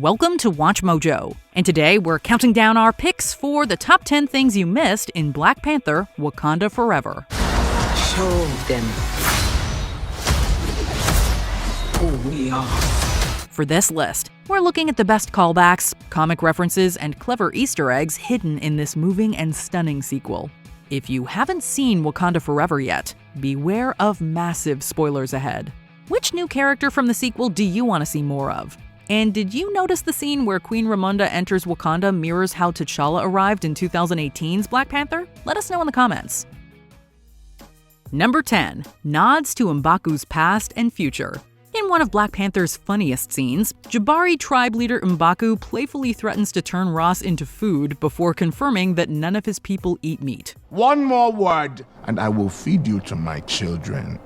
Welcome to Watch Mojo, and today we're counting down our picks for the top 10 things you missed in Black Panther: Wakanda Forever. Show them who we are. For this list, we're looking at the best callbacks, comic references, and clever Easter eggs hidden in this moving and stunning sequel. If you haven't seen Wakanda Forever yet, beware of massive spoilers ahead. Which new character from the sequel do you want to see more of? And did you notice the scene where Queen Ramonda enters Wakanda mirrors how T'Challa arrived in 2018's Black Panther? Let us know in the comments. Number 10. Nods to M'Baku's past and future. In one of Black Panther's funniest scenes, Jabari tribe leader M'Baku playfully threatens to turn Ross into food before confirming that none of his people eat meat. One more word, and I will feed you to my children.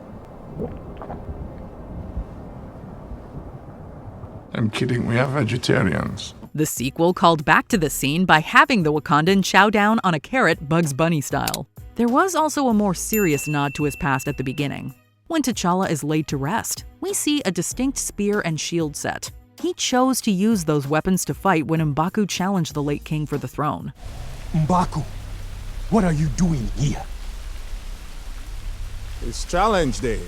I'm kidding, we are vegetarians. The sequel called back to this scene by having the Wakandan chow down on a carrot Bugs Bunny style. There was also a more serious nod to his past at the beginning. When T'Challa is laid to rest, we see a distinct spear and shield set. He chose to use those weapons to fight when M'Baku challenged the late king for the throne. M'Baku, what are you doing here? It's challenge day.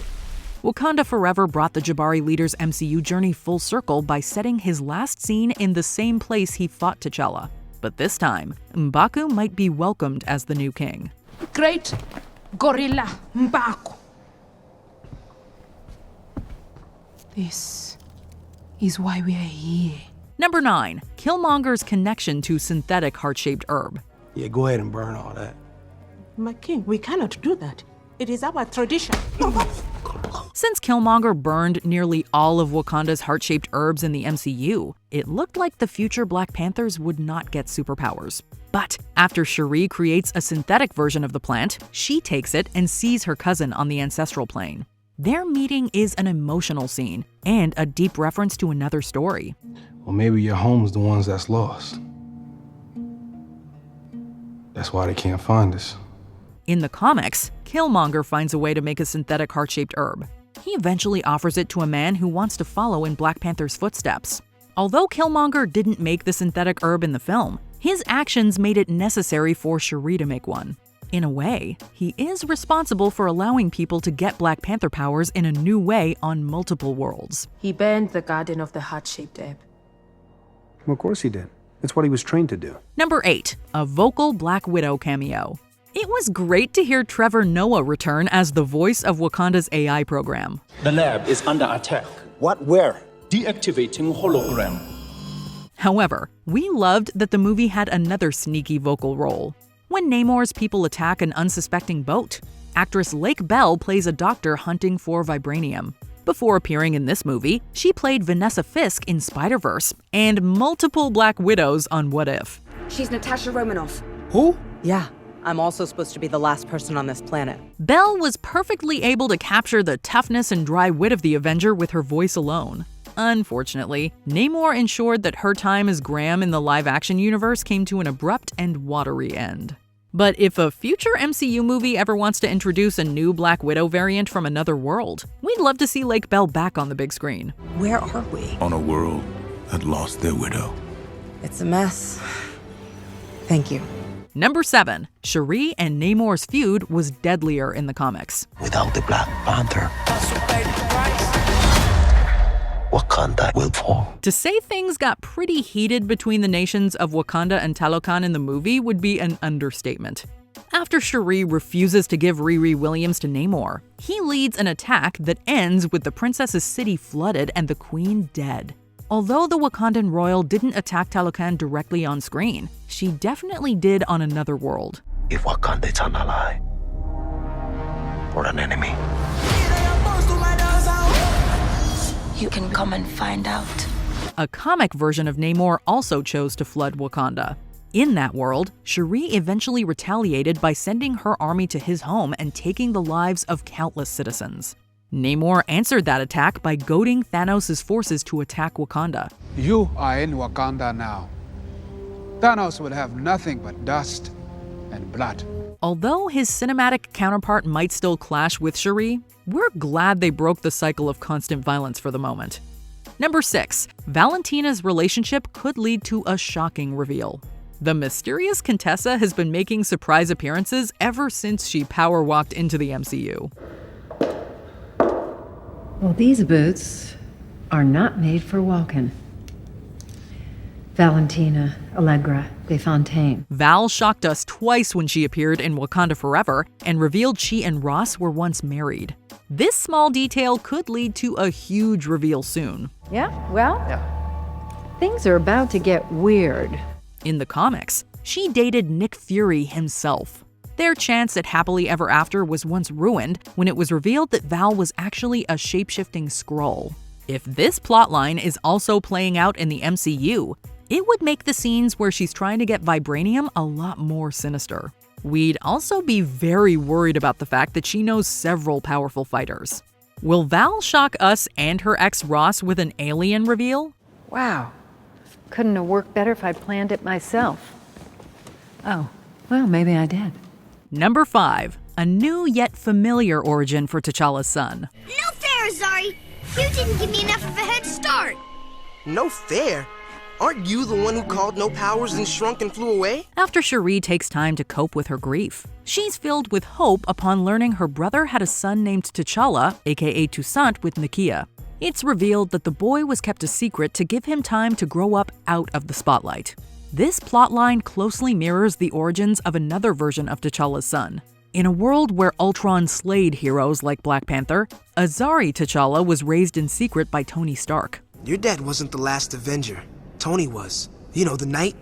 Wakanda Forever brought the Jabari leader's MCU journey full circle by setting his last scene in the same place he fought T'Challa. But this time, M'Baku might be welcomed as the new king. Great gorilla M'Baku. This is why we are here. Number 9. Killmonger's connection to synthetic heart-shaped herb. Yeah, go ahead and burn all that. My king, we cannot do that. It is our tradition. Since Killmonger burned nearly all of Wakanda's heart-shaped herbs in the MCU, it looked like the future Black Panthers would not get superpowers. But after Shuri creates a synthetic version of the plant, she takes it and sees her cousin on the ancestral plane. Their meeting is an emotional scene and a deep reference to another story. Well, maybe your home's the ones that's lost. That's why they can't find us. In the comics, Killmonger finds a way to make a synthetic heart-shaped herb. He eventually offers it to a man who wants to follow in Black Panther's footsteps. Although Killmonger didn't make the synthetic herb in the film, his actions made it necessary for Shuri to make one. In a way, he is responsible for allowing people to get Black Panther powers in a new way on multiple worlds. He burned the garden of the heart-shaped herb. Well, of course he did. That's what he was trained to do. Number 8. A Vocal Black Widow Cameo. It was great to hear Trevor Noah return as the voice of Wakanda's AI program. The lab is under attack. What? Where? Deactivating hologram. However, we loved that the movie had another sneaky vocal role. When Namor's people attack an unsuspecting boat, actress Lake Bell plays a doctor hunting for vibranium. Before appearing in this movie, she played Vanessa Fisk in Spider-Verse and multiple Black Widows on What If. She's Natasha Romanoff. Who? Yeah, I'm also supposed to be the last person on this planet. Bell was perfectly able to capture the toughness and dry wit of the Avenger with her voice alone. Unfortunately, Namor ensured that her time as Graham in the live-action universe came to an abrupt and watery end. But if a future MCU movie ever wants to introduce a new Black Widow variant from another world, we'd love to see Lake Bell back on the big screen. Where are we? On a world that lost their widow. It's a mess. Thank you. Number 7. Shuri and Namor's feud was deadlier in the comics. Without the Black Panther, Wakanda will fall. To say things got pretty heated between the nations of Wakanda and Talokan in the movie would be an understatement. After Shuri refuses to give Riri Williams to Namor, he leads an attack that ends with the princess's city flooded and the queen dead. Although the Wakandan royal didn't attack Talokan directly on screen, she definitely did on another world. If Wakanda is an ally or an enemy, you can come and find out. A comic version of Namor also chose to flood Wakanda. In that world, Shuri eventually retaliated by sending her army to his home and taking the lives of countless citizens. Namor answered that attack by goading Thanos' forces to attack Wakanda. You are in Wakanda now. Thanos will have nothing but dust and blood. Although his cinematic counterpart might still clash with Shuri, we're glad they broke the cycle of constant violence for the moment. Number 6. Valentina's relationship could lead to a shocking reveal. The mysterious Contessa has been making surprise appearances ever since she power walked into the MCU. Well, these boots are not made for walking. Valentina Allegra de Fontaine. Val shocked us twice when she appeared in Wakanda Forever and revealed she and Ross were once married. This small detail could lead to a huge reveal soon. Things are about to get weird. In the comics, she dated Nick Fury himself. Their chance at happily ever after was once ruined when it was revealed that Val was actually a shape-shifting Skrull. If this plotline is also playing out in the MCU, it would make the scenes where she's trying to get vibranium a lot more sinister. We'd also be very worried about the fact that she knows several powerful fighters. Will Val shock us and her ex Ross with an alien reveal? Wow. Couldn't have worked better if I'd planned it myself. Oh, well, maybe I did. Number 5. A new yet familiar origin for T'Challa's son. No fair, Zari! You didn't give me enough of a head start! No fair? Aren't you the one who called no powers and shrunk and flew away? After Shuri takes time to cope with her grief, she's filled with hope upon learning her brother had a son named T'Challa, aka Toussaint, with Nakia. It's revealed that the boy was kept a secret to give him time to grow up out of the spotlight. This plotline closely mirrors the origins of another version of T'Challa's son. In a world where Ultron slayed heroes like Black Panther, Azari T'Challa was raised in secret by Tony Stark. Your dad wasn't the last Avenger. Tony was. You know, the Knight,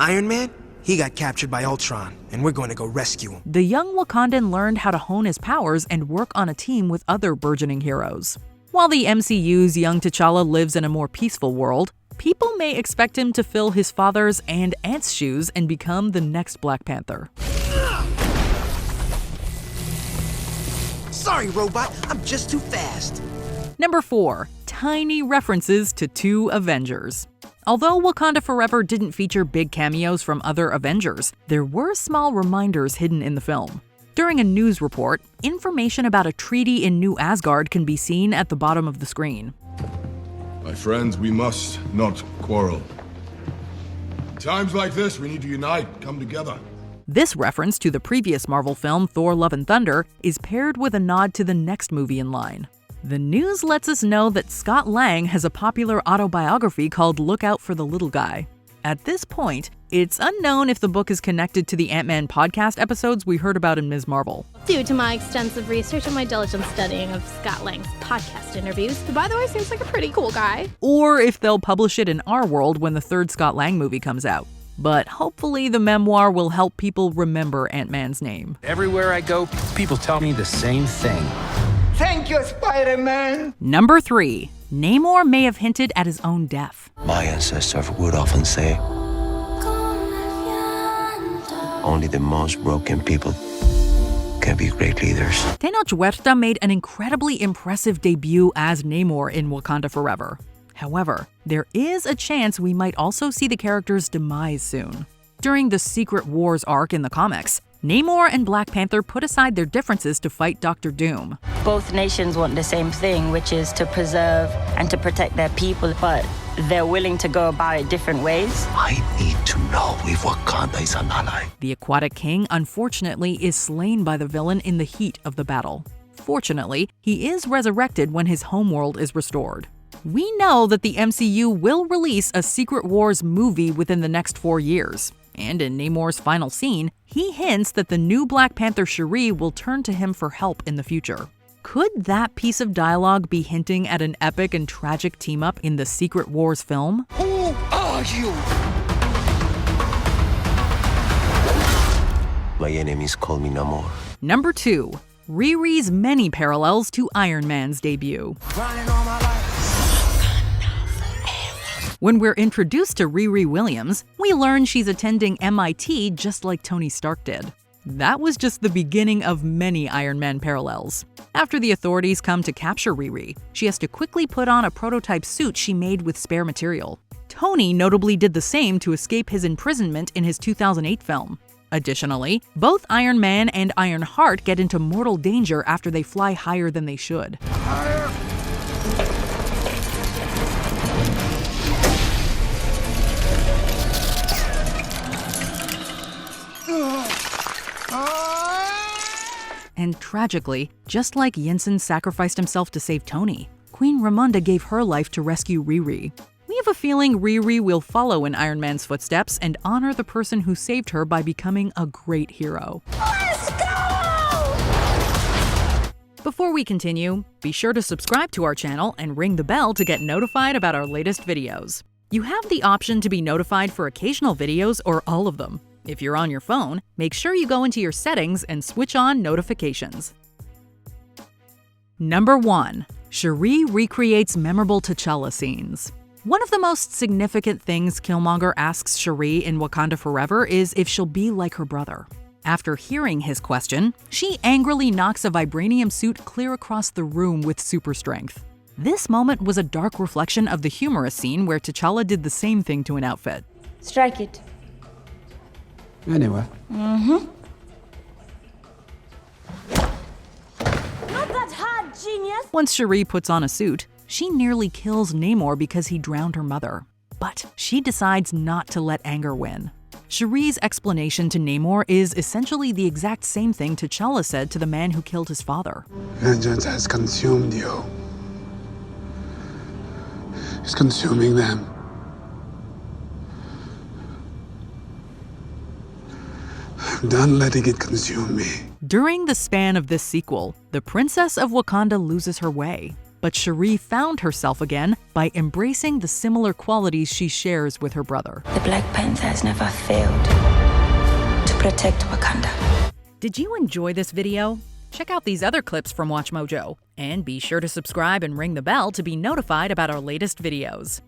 Iron Man. He got captured by Ultron, and we're going to go rescue him. The young Wakandan learned how to hone his powers and work on a team with other burgeoning heroes. While the MCU's young T'Challa lives in a more peaceful world, people may expect him to fill his father's and aunt's shoes and become the next Black Panther. Sorry, robot. I'm just too fast. Number 4. Tiny references to 2 Avengers. Although Wakanda Forever didn't feature big cameos from other Avengers, there were small reminders hidden in the film. During a news report, information about a treaty in New Asgard can be seen at the bottom of the screen. My friends, we must not quarrel. In times like this, we need to unite, come together. This reference to the previous Marvel film Thor: Love and Thunder is paired with a nod to the next movie in line. The news lets us know that Scott Lang has a popular autobiography called Look Out for the Little Guy. At this point, it's unknown if the book is connected to the Ant-Man podcast episodes we heard about in Ms. Marvel. Due to my extensive research and my diligent studying of Scott Lang's podcast interviews, who, by the way, seems like a pretty cool guy. Or if they'll publish it in our world when the 3rd Scott Lang movie comes out. But hopefully the memoir will help people remember Ant-Man's name. Everywhere I go, people tell me the same thing. Thank you, Spider-Man! Number 3. Namor may have hinted at his own death. My ancestors would often say, only the most broken people can be great leaders. Tenoch Huerta made an incredibly impressive debut as Namor in Wakanda Forever. However, there is a chance we might also see the character's demise soon. During the Secret Wars arc in the comics, Namor and Black Panther put aside their differences to fight Dr. Doom. Both nations want the same thing, which is to preserve and to protect their people, but they're willing to go about it different ways. I need to know if Wakanda is an ally. The Aquatic King, unfortunately, is slain by the villain in the heat of the battle. Fortunately, he is resurrected when his homeworld is restored. We know that the MCU will release a Secret Wars movie within the next 4 years. And in Namor's final scene, he hints that the new Black Panther Shuri will turn to him for help in the future. Could that piece of dialogue be hinting at an epic and tragic team-up in the Secret Wars film? Who are you? My enemies call me Namor. Number 2. Riri's many parallels to Iron Man's debut. When we're introduced to Riri Williams, we learn she's attending MIT just like Tony Stark did. That was just the beginning of many Iron Man parallels. After the authorities come to capture Riri, she has to quickly put on a prototype suit she made with spare material. Tony notably did the same to escape his imprisonment in his 2008 film. Additionally, both Iron Man and Ironheart get into mortal danger after they fly higher than they should. And tragically, just like Yinsen sacrificed himself to save Tony, Queen Ramonda gave her life to rescue Riri. We have a feeling Riri will follow in Iron Man's footsteps and honor the person who saved her by becoming a great hero. Let's go! Before we continue, be sure to subscribe to our channel and ring the bell to get notified about our latest videos. You have the option to be notified for occasional videos or all of them. If you're on your phone, make sure you go into your settings and switch on notifications. Number 1. Shuri recreates memorable T'Challa scenes. One of the most significant things Killmonger asks Shuri in Wakanda Forever is if she'll be like her brother. After hearing his question, she angrily knocks a vibranium suit clear across the room with super strength. This moment was a dark reflection of the humorous scene where T'Challa did the same thing to an outfit. Strike it. Anyway. Not that hard, genius! Once Shuri puts on a suit, she nearly kills Namor because he drowned her mother. But she decides not to let anger win. Shuri's explanation to Namor is essentially the exact same thing T'Challa said to the man who killed his father. Vengeance has consumed you. It's consuming them. I'm done letting it consume me. During the span of this sequel, the Princess of Wakanda loses her way. But Shuri found herself again by embracing the similar qualities she shares with her brother. The Black Panther has never failed to protect Wakanda. Did you enjoy this video? Check out these other clips from WatchMojo, and be sure to subscribe and ring the bell to be notified about our latest videos.